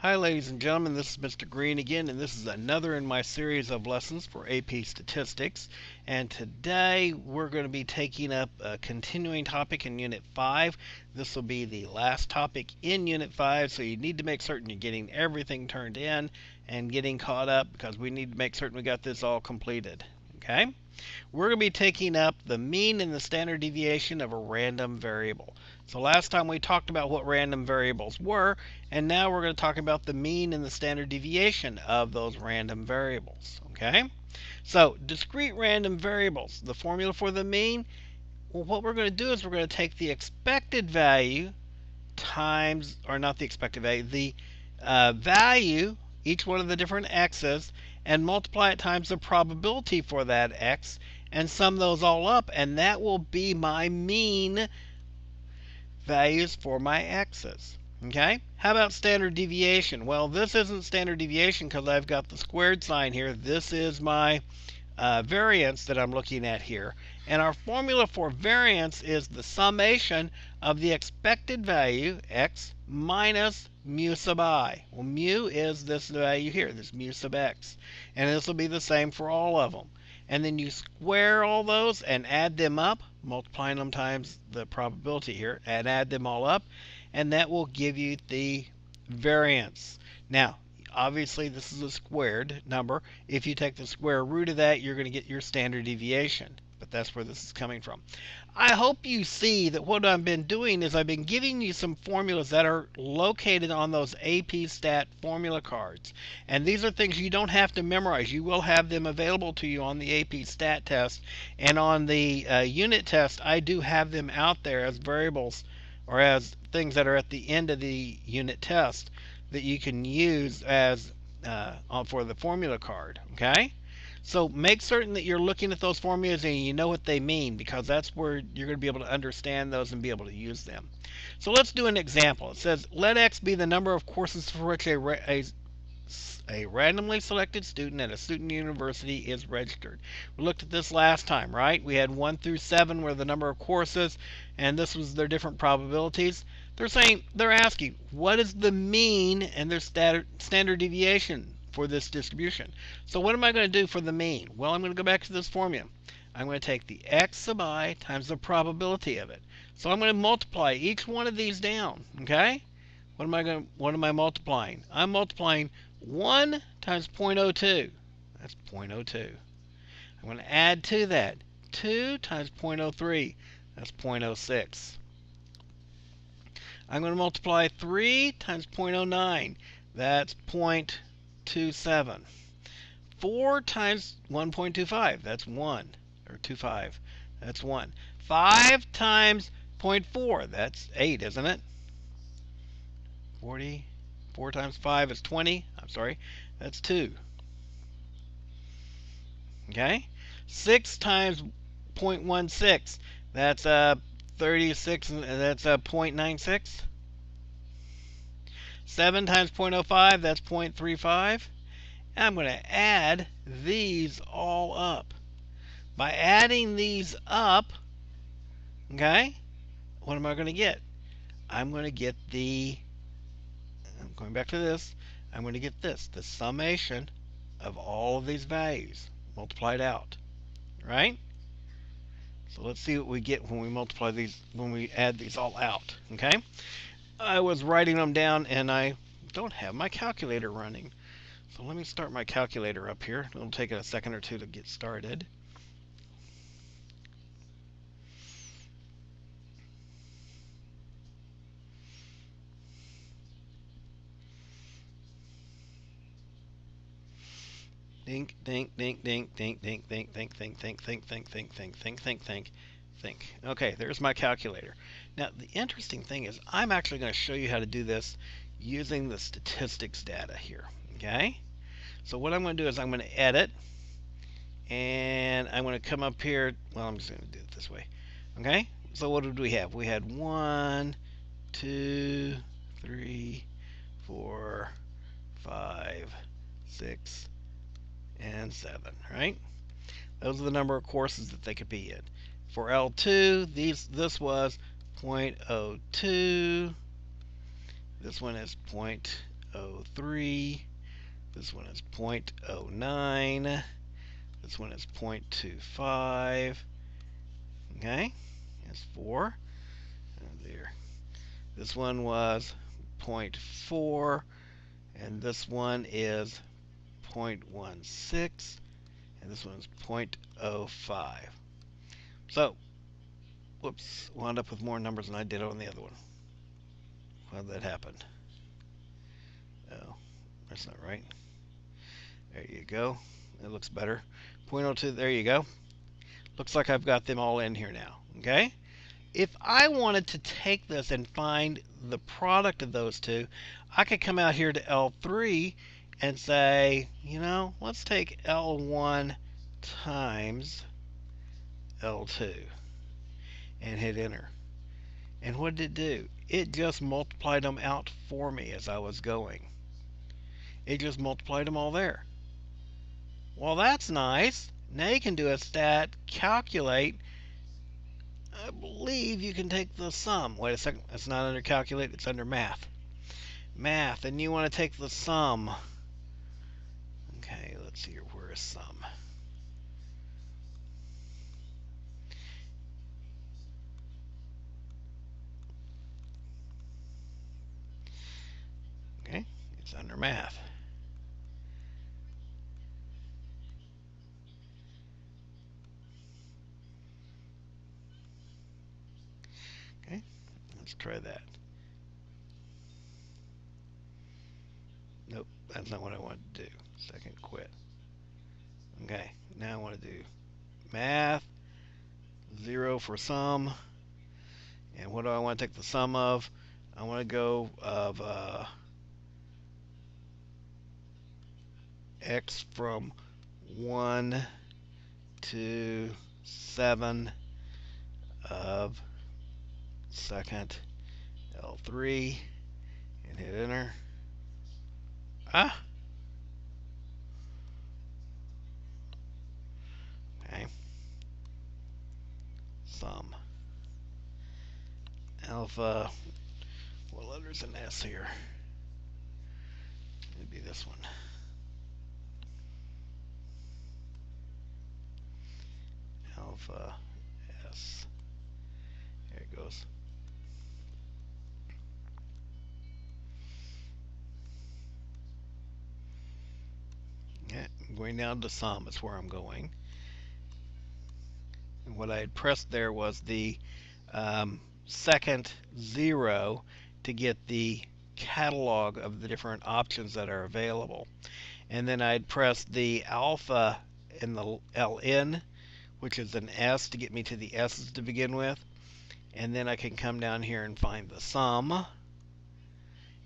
Hi ladies and gentlemen, this is Mr. Green again, and this is another in my series of lessons for AP Statistics. And today we're going to be taking up a continuing topic in Unit 5. This will be the last topic in Unit 5, so you need to make certain you're getting everything turned in and getting caught up because we need to make certain we got this all completed. Okay? We're going to be taking up the mean and the standard deviation of a random variable. So last time we talked about what random variables were, and now we're going to talk about the mean and the standard deviation of those random variables. Okay? So discrete random variables, the formula for the mean, well, what we're going to do is we're going to take the expected value times, or not the expected value, the value, each one of the different x's, and multiply it times the probability for that x, and sum those all up, and that will be my mean values for my x's. Okay? How about standard deviation? Well, this isn't standard deviation because I've got the squared sign here. This is my variance that I'm looking at here. And our formula for variance is the summation of the expected value, x, minus mu sub I. Well, mu is this value here, this mu sub x. And this will be the same for all of them. And then you square all those and add them up, multiplying them times the probability here, and add them all up, and that will give you the variance. Now, obviously this is a squared number. If you take the square root of that, you're going to get your standard deviation. But that's where this is coming from. I hope you see that what I've been doing is I've been giving you some formulas that are located on those AP Stat formula cards. And these are things you don't have to memorize. You will have them available to you on the AP Stat test. And on the unit test, I do have them out there as variables or as things that are at the end of the unit test that you can use as for the formula card. Okay? So make certain that you're looking at those formulas and you know what they mean, because that's where you're going to be able to understand those and be able to use them. So let's do an example. It says, let x be the number of courses for which a randomly selected student at a student university is registered. We looked at this last time, right? We had 1 through 7 were the number of courses, and this was their different probabilities. They're asking, what is the mean and their standard deviation for this distribution? So what am I going to do for the mean? Well, I'm going to go back to this formula. I'm going to take the x sub I times the probability of it. So I'm going to multiply each one of these down. Okay? What am I multiplying? I'm multiplying 1 times 0.02. That's 0.02. I'm going to add to that 2 times 0.03. That's 0.06. I'm going to multiply 3 times 0.09. That's 0.27. 4 times 1.25. That's 1. Or 25. That's 1. 5 times 0.4. That's 8, isn't it? 40. 4 times 5 is 20. I'm sorry. That's 2. Okay? 6 times 0.16. That's 36, and that's 0.96. 7 times 0.05, that's 0.35. And I'm going to add these all up. By adding these up, okay, what am I going to get? I'm going to get I'm going back to this, I'm going to get this, the summation of all of these values multiplied out, right? So let's see what we get when we multiply these, when we add these all out, okay? I was writing them down and I don't have my calculator running. So let me start my calculator up here. It'll take a second or two to get started. Think, think, think, think, think, think, think, think, think, think, think, think, think, think, think, think, think, think. Okay, there's my calculator. Now, the interesting thing is I'm actually going to show you how to do this using the statistics data here. Okay? So what I'm going to do is I'm going to edit, and I'm going to come up here. Well, I'm just going to do it this way. Okay? So what did we have? We had 1, 2, 3, 4, 5, 6, and 7, right? Those are the number of courses that they could be in. For L2, this was 0.02. This one is 0.03. This one is 0.09. This one is 0.25. Okay, that's 4. There. This one was 0.4, and this one is 0.16, and this one is 0.05. So, whoops, wound up with more numbers than I did on the other one. How did that happen? Oh, that's not right. There you go. It looks better. 0.02, there you go. Looks like I've got them all in here now. Okay? If I wanted to take this and find the product of those two, I could come out here to L3 and say, you know, let's take L1 times L2 and hit enter. And what did it do? It just multiplied them out for me as I was going. It just multiplied them all there. Well, that's nice. Now you can do a stat calculate. I believe you can take the sum. Wait a second. It's not under calculate. It's under math. Math. And you want to take the sum. Okay, let's see here. Where is sum? Okay, it's under math. Okay, let's try that. Nope, that's not what I want to do. Second quit. Okay, now I want to do math, 0 for sum. And what do I want to take the sum of? I want to go of x from 1 to 7 of second L3 and hit enter. Ah! Okay. Sum. Alpha. What letter's an S here? It'd be this one. Alpha S. There it goes. Yeah, I'm going down to sum. That's where I'm going. And what I had pressed there was the second 0 to get the catalog of the different options that are available. And then I'd press the alpha in the LN, which is an S, to get me to the S's to begin with. And then I can come down here and find the sum.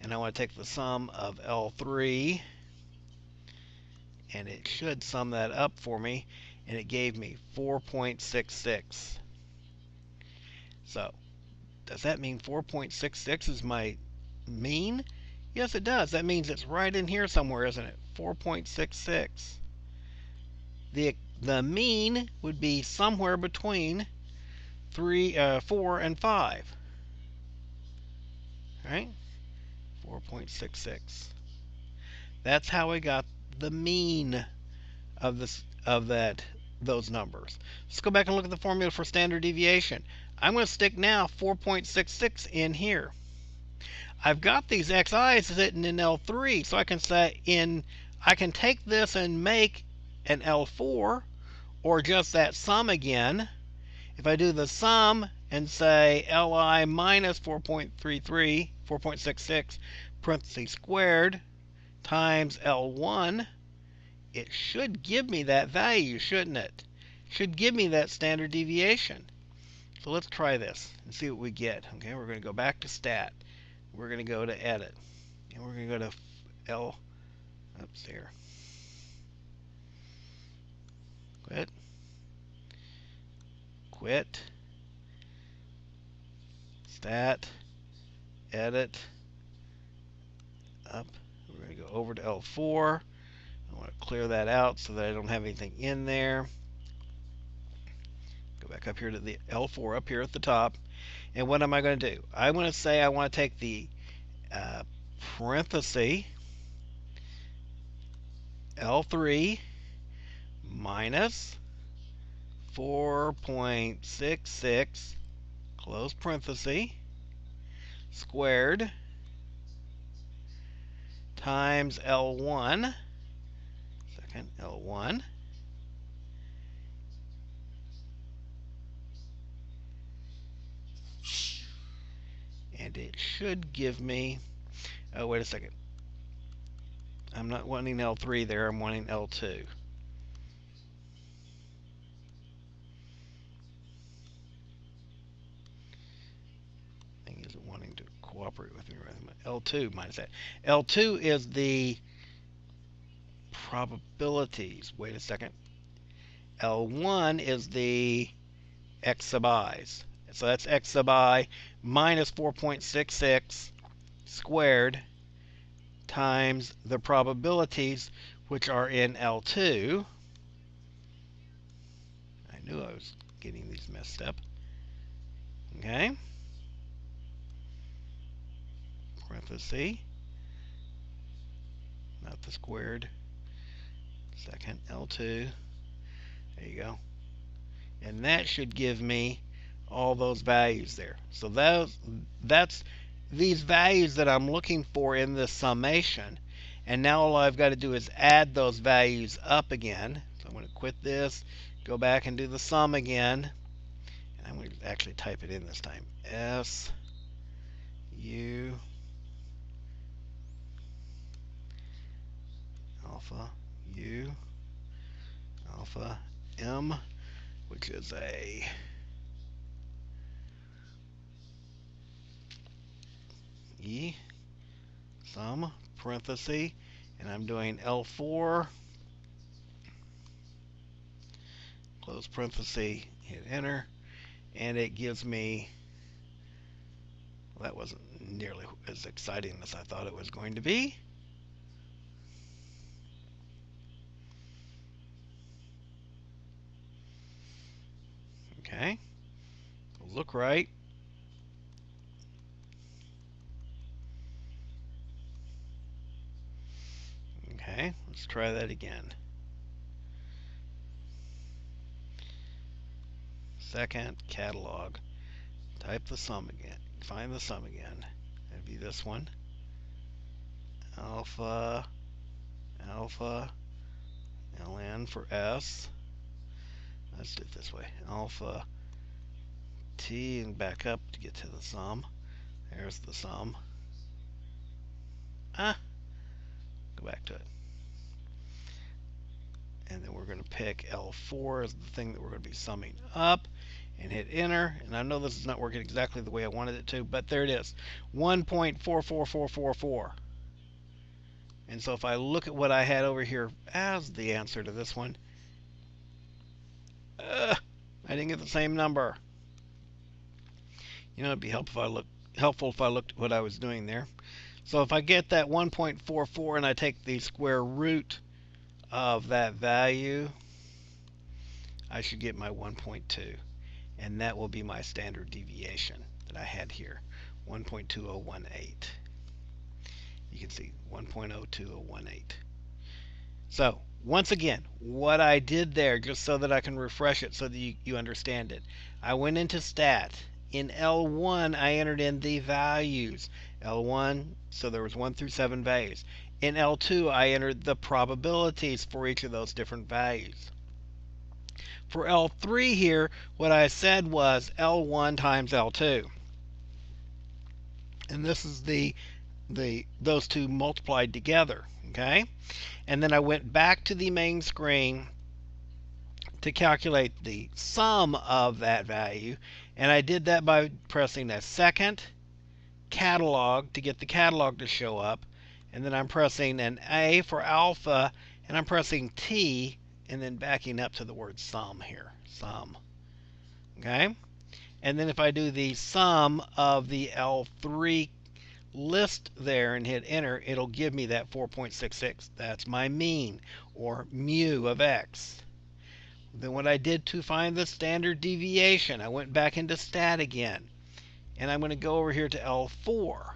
And I want to take the sum of L3, and it should sum that up for me, and it gave me 4.66. So, does that mean 4.66 is my mean? Yes, it does. That means it's right in here somewhere, isn't it? 4.66. The mean would be somewhere between 4 and 5. Right? 4.66. That's how I got the mean of those numbers. Let's go back and look at the formula for standard deviation. I'm going to stick now 4.66 in here. I've got these xi's sitting in L3, so I can say I can take this and make an L4, or just that sum again. If I do the sum and say Li minus 4.66 parentheses squared times L1, it should give me that value, shouldn't it? Should give me that standard deviation. So let's try this and see what we get. Okay, we're going to go back to stat. We're going to go to edit. And we're going to go to oops, there. Quit. Stat. Edit. Up. We're going to go over to L4. I want to clear that out so that I don't have anything in there. Go back up here to the L4 up here at the top. And what am I going to do? I'm going to say I want to take the parenthesis L3 minus 4.66, close parenthesis, squared times L1, second L1, and it should give me, oh, wait a second. I'm not wanting L3 there, I'm wanting L2. Thing isn't wanting to cooperate with me right now. L2 minus that. L2 is the probabilities. Wait a second. L1 is the x sub i's. So that's x sub I minus 4.66 squared times the probabilities, which are in L2. I knew I was getting these messed up. Okay. Parenthesis. Not the squared. Second L2. There you go. And that should give me all those values there. So that's these values that I'm looking for in this summation. And now all I've got to do is add those values up again. So I'm going to quit this, go back and do the sum again. And I'm going to actually type it in this time. S U alpha U alpha M, which is a E sum parenthesis, and I'm doing L4 close parenthesis, hit enter, and it gives me, well, that wasn't nearly as exciting as I thought it was going to be. Okay, look right. Okay, let's try that again. Second catalog, type the sum again, find the sum again. That'd be this one. Alpha, alpha, ln for S. Let's do it this way. Alpha t and back up to get to the sum. There's the sum. Go back to it. And then we're going to pick L4 as the thing that we're going to be summing up and hit enter. And I know this is not working exactly the way I wanted it to, but there it is, 1.44444. And so if I look at what I had over here as the answer to this one, I didn't get the same number. You know, it'd be helpful if I looked at what I was doing there. So if I get that 1.44 and I take the square root of that value, I should get my 1.2. And that will be my standard deviation that I had here, 1.2018. You can see 1.02018. So once again, what I did there, just so that I can refresh it so that you understand it, I went into stat. In L1, I entered in the values. L1, so there was 1 through 7 values. In L2, I entered the probabilities for each of those different values. For L3 here, what I said was L1 times L2. And this is those two multiplied together, okay? And then I went back to the main screen to calculate the sum of that value, and I did that by pressing a second catalog to get the catalog to show up, and then I'm pressing an A for alpha, and I'm pressing T, and then backing up to the word sum here, sum. Okay? And then if I do the sum of the L3 list there and hit enter, it'll give me that 4.66. That's my mean, or mu of x. Then what I did to find the standard deviation, I went back into stat again. And I'm going to go over here to L4.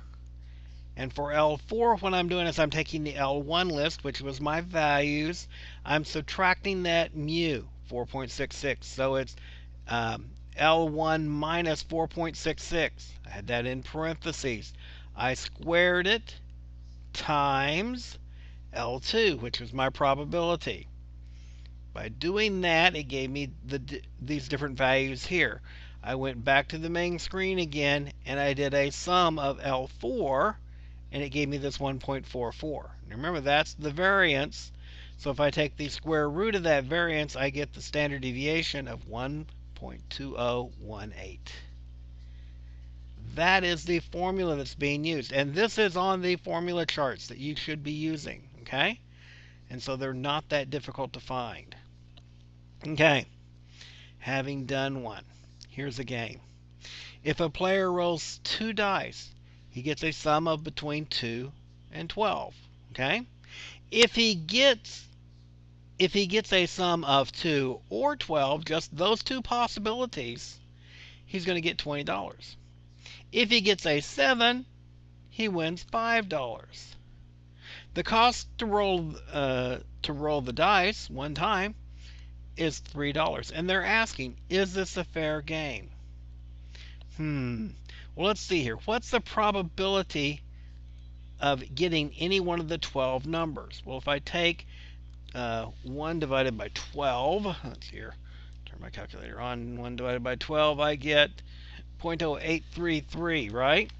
And for L4, what I'm doing is I'm taking the L1 list, which was my values. I'm subtracting that mu, 4.66. So it's L1 minus 4.66. I had that in parentheses. I squared it times L2, which was my probability. By doing that, it gave me these different values here. I went back to the main screen again, and I did a sum of L4, and it gave me this 1.44. Remember, that's the variance. So if I take the square root of that variance, I get the standard deviation of 1.2018. That is the formula that's being used. And this is on the formula charts that you should be using. Okay? And so they're not that difficult to find. Okay. Having done one, here's a game. If a player rolls 2 dice, he gets a sum of between 2 and 12. Okay? If he gets a sum of 2 or 12, just those two possibilities, he's going to get $20. If he gets a 7, he wins $5. The cost to roll the dice one time is $3. And they're asking, is this a fair game? Well, let's see here. What's the probability of getting any one of the 12 numbers? Well, if I take 1 divided by 12, let's see here, turn my calculator on, 1 divided by 12, I get 0.0833, right?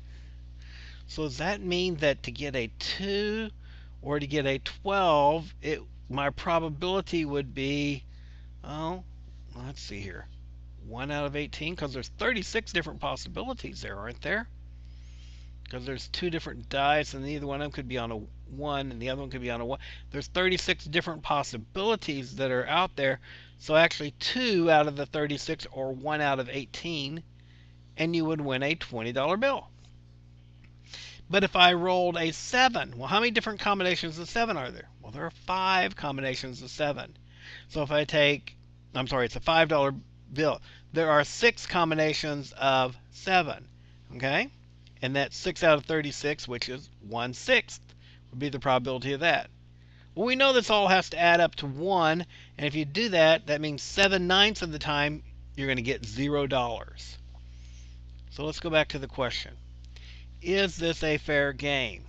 So does that mean that to get a 2 or to get a 12, my probability would be, oh, let's see here, 1 out of 18, because there's 36 different possibilities there, aren't there? Because there's 2 different dice, and either one of them could be on a 1, and the other one could be on a 1. There's 36 different possibilities that are out there. So actually 2 out of the 36, or 1 out of 18, and you would win a $20 bill. But if I rolled a 7, well, how many different combinations of 7 are there? Well, there are 5 combinations of 7. So if I take, I'm sorry, it's a $5 bill. There are 6 combinations of 7, okay? And that's 6 out of 36, which is 1/6, would be the probability of that. Well, we know this all has to add up to 1, and if you do that, that means 7/9 of the time you're going to get $0. So let's go back to the question. Is this a fair game?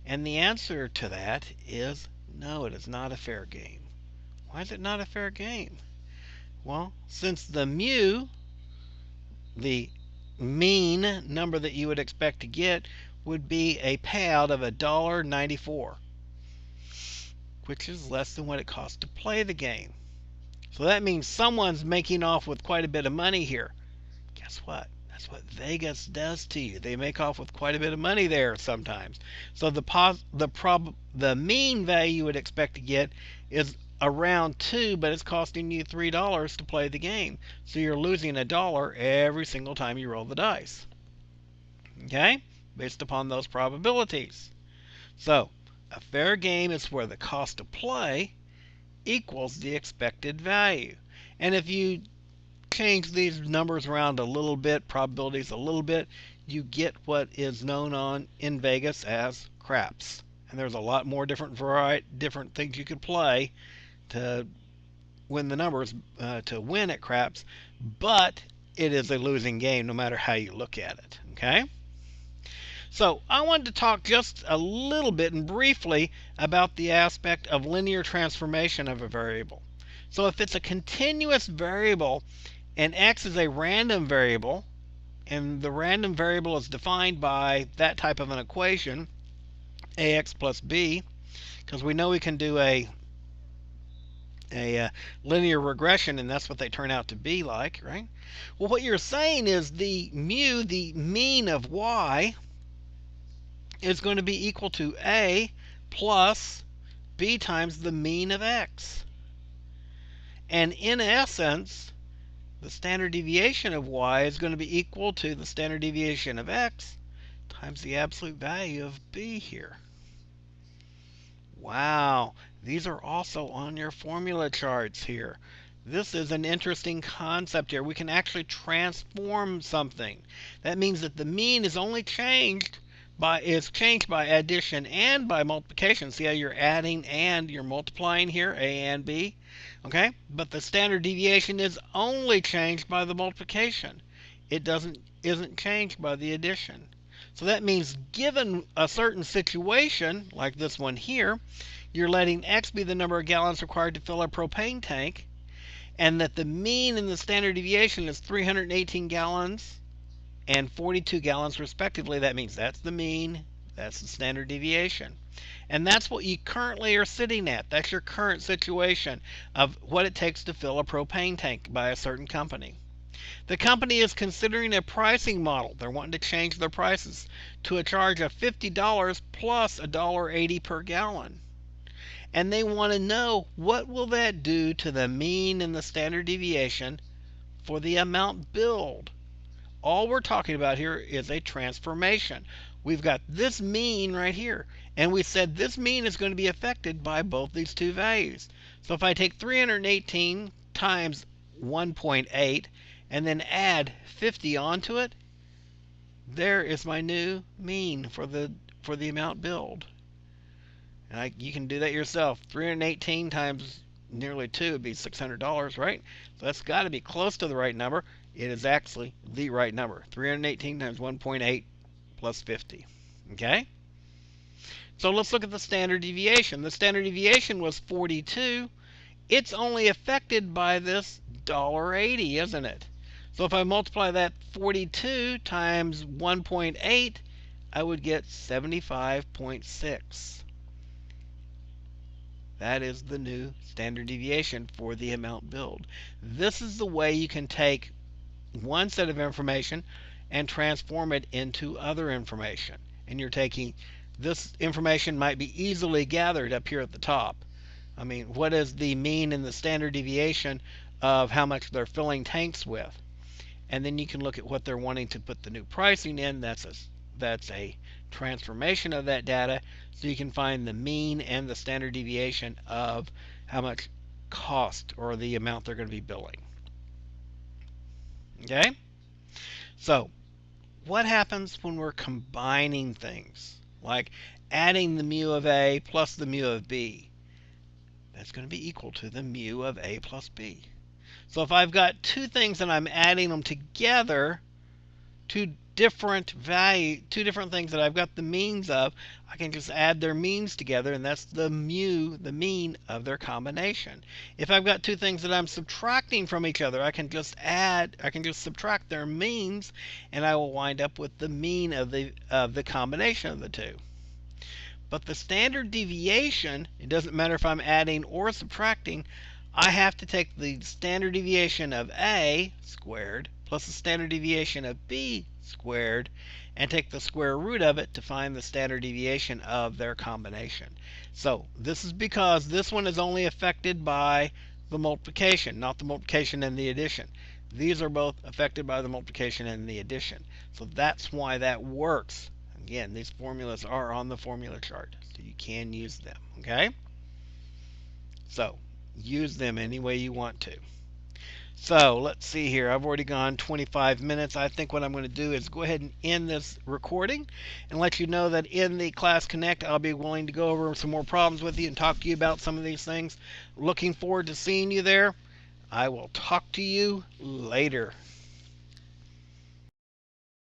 And the answer to that is no, it is not a fair game. Why is it not a fair game? Well, since the mu, the mean number that you would expect to get, would be a payout of $1.94, which is less than what it costs to play the game. So that means someone's making off with quite a bit of money here. Guess what? That's what Vegas does to you. They make off with quite a bit of money there sometimes. So the mean value you would expect to get is around 2, but it's costing you $3 to play the game. So you're losing $1 every single time you roll the dice. Okay? Based upon those probabilities. So a fair game is where the cost to play equals the expected value. And if you change these numbers around a little bit, probabilities a little bit, you get what is known in Vegas as craps. And there's a lot more different things you could play to win the numbers, to win at craps, but it is a losing game no matter how you look at it. Okay? So I wanted to talk just a little bit and briefly about the aspect of linear transformation of a variable. So if it's a continuous variable and x is a random variable, and the random variable is defined by that type of an equation, ax plus b, because we know we can do a linear regression, and that's what they turn out to be like, right? Well, what you're saying is the mu, the mean of y, is going to be equal to a plus b times the mean of x. And in essence, the standard deviation of y is going to be equal to the standard deviation of x times the absolute value of b here. Wow, these are also on your formula charts here. This is an interesting concept here. We can actually transform something. That means that the mean is only changed is changed by addition and by multiplication. See how you're adding and you're multiplying here, A and B? Okay? But the standard deviation is only changed by the multiplication. It isn't changed by the addition. So that means given a certain situation, like this one here, you're letting X be the number of gallons required to fill a propane tank, and that the mean in the standard deviation is 318 gallons and 42 gallons respectively. That means that's the mean, that's the standard deviation. And that's what you currently are sitting at. That's your current situation of what it takes to fill a propane tank by a certain company. The company is considering a pricing model. They're wanting to change their prices to a charge of $50 plus $1.80 per gallon. And they want to know, what will that do to the mean and the standard deviation for the amount billed? All we're talking about here is a transformation. We've got this mean right here, and we said this mean is going to be affected by both these two values. So if I take 318 times 1.8 and then add 50 onto it, there is my new mean for the amount billed. And you can do that yourself. 318 times nearly 2 would be $600, right? So that's got to be close to the right number. It is actually the right number. 318 times 1.8 plus 50. Okay? So let's look at the standard deviation. The standard deviation was 42. It's only affected by this $1.80, isn't it? So if I multiply that 42 times 1.8, I would get 75.6. That is the new standard deviation for the amount billed. This is the way you can take one set of information and transform it into other information. And you're taking this information might be easily gathered up here at the top. I mean, what is the mean and the standard deviation of how much they're filling tanks with? And then you can look at what they're wanting to put the new pricing in. That's a transformation of that data, so you can find the mean and the standard deviation of how much cost or the amount they're going to be billing. Okay? So, what happens when we're combining things? Like adding the mu of A plus the mu of B. That's going to be equal to the mu of A plus B. So if I've got two things and I'm adding them together, two different things that I've got the means of, I can just add their means together, and that's the mu, the mean of their combination. If I've got two things that I'm subtracting from each other, I can just subtract their means, and I will wind up with the mean of the combination of the two. But the standard deviation, it doesn't matter if I'm adding or subtracting, I have to take the standard deviation of A squared plus the standard deviation of B squared and take the square root of it to find the standard deviation of their combination. So this is because this one is only affected by the multiplication, not the multiplication and the addition. These are both affected by the multiplication and the addition. So that's why that works. Again, these formulas are on the formula chart, so you can use them. Okay? So use them any way you want to. So let's see here. I've already gone 25 minutes. I think what I'm going to do is go ahead and end this recording and let you know that in the Class Connect, I'll be willing to go over some more problems with you and talk to you about some of these things. Looking forward to seeing you there. I will talk to you later.